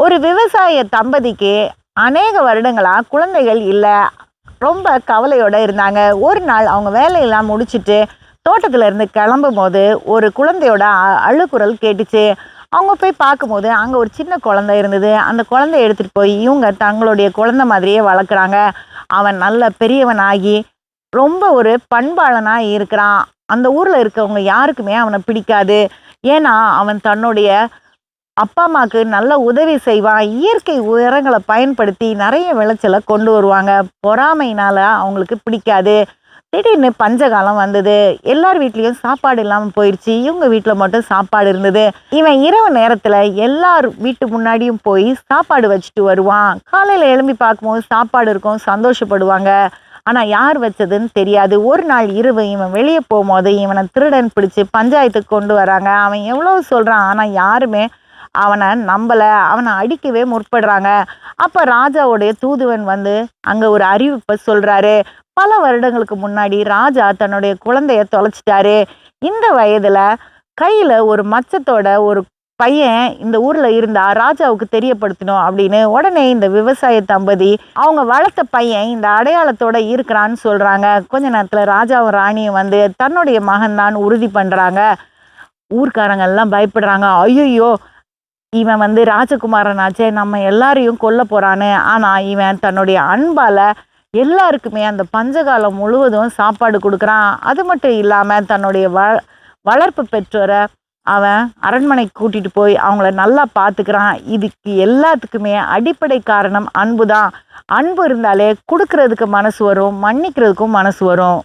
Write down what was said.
ஒரு விவசாய தம்பதிக்கு அநேக வருடங்களா குழந்தைகள் இல்ல. ரொம்ப கவலையோட இருந்தாங்க. ஒரு நாள் அவங்க வேலையெல்லாம் முடிச்சுட்டு தோட்டத்துல இருந்து கிளம்பும்போது, ஒரு குழந்தையோட அழுகுரல் கேட்டுச்சு. அவங்க போய் பார்க்கும்போது, அங்க ஒரு சின்ன குழந்தை இருந்தது. அந்த குழந்தைய எடுத்துட்டு போய் இவங்க தங்களுடைய குழந்தை மாதிரியே வளர்க்குறாங்க. அவன் நல்ல பெரியவனாகி, ரொம்ப ஒரு பண்பாளனா இருக்கிறான். அந்த ஊர்ல இருக்கவங்க யாருக்குமே அவன பிடிக்காது. ஏன்னா, அவன் தன்னுடைய அப்பா, அம்மாக்கு நல்ல உதவி செய்வான். இயற்கை உரங்கள பயன்படுத்தி நெறைய விளைச்சல கொண்டு வருவாங்க. பொறாமையினால அவங்களுக்கு பிடிக்காது. திடீர்னு பஞ்சகாலம் வந்தது. எல்லார் வீட்லயும் சாப்பாடு இல்லாம போயிருச்சு. இவங்க வீட்ல மட்டும் சாப்பாடு இருந்தது. இவன் இரவு நேரத்துல எல்லார் வீட்டு முன்னாடியும் போய் சாப்பாடு வச்சுட்டு வருவான். காலையில எழும்பி பார்க்கும்போது சாப்பாடு இருக்கும். சந்தோஷப்படுவாங்க. ஆனா யார் வச்சதுன்னு தெரியாது. ஒரு நாள் இரவு இவன் வெளிய போம்போது, இவன திருடன் பிடிச்சு பஞ்சாயத்துக்கு கொண்டு வராங்க. அவன் எவ்வளவு சொல்றான். ஆனா யாருமே அவன நம்பல. அவன அடிக்கவே முற்படுறாங்க. அப்ப ராஜாவுடைய தூதுவன் வந்து அங்க ஒரு அறிவிப்ப சொல்றாரு. பல வருடங்களுக்கு முன்னாடி ராஜா தன்னுடைய குழந்தைய தொலைச்சிட்டாரு. இந்த வயதுல கையில ஒரு மச்சத்தோட ஒரு பையன் இந்த ஊர்ல இருந்தா ராஜாவுக்கு தெரியப்படுத்தணும் அப்படின்னு உடனே இந்த விவசாய தம்பதி அவங்க வளர்த்த பையன் இந்த அடையாளத்தோட இருக்கிறான்னு சொல்றாங்க. கொஞ்ச நேரத்துல ராஜாவும் ராணியும் வந்து தன்னுடைய மகன் தான் உறுதி பண்றாங்க. ஊர்க்காரங்க எல்லாம் பயப்படுறாங்க. ஐயோ, இவன் வந்து ராஜகுமாரனாச்சே, நம்ம எல்லாரையும் கொல்ல போறான்னு. ஆனா இவன் தன்னுடைய அன்பால எல்லாருக்குமே அந்த பஞ்சகாலம் முழுவதும் சாப்பாடு கொடுக்குறான். அது மட்டும் இல்லாம தன்னுடைய வளர்ப்பு பெற்றோர அவன் அரண்மனைக்கு கூட்டிட்டு போய் அவங்கள நல்லா பார்த்துக்கிறான். இதுக்கு எல்லாத்துக்குமே அடிப்படை காரணம் அன்பு தான். அன்பு இருந்தாலே கொடுக்கறதுக்கு மனசு வரும், மன்னிக்கிறதுக்கும் மனசு வரும்.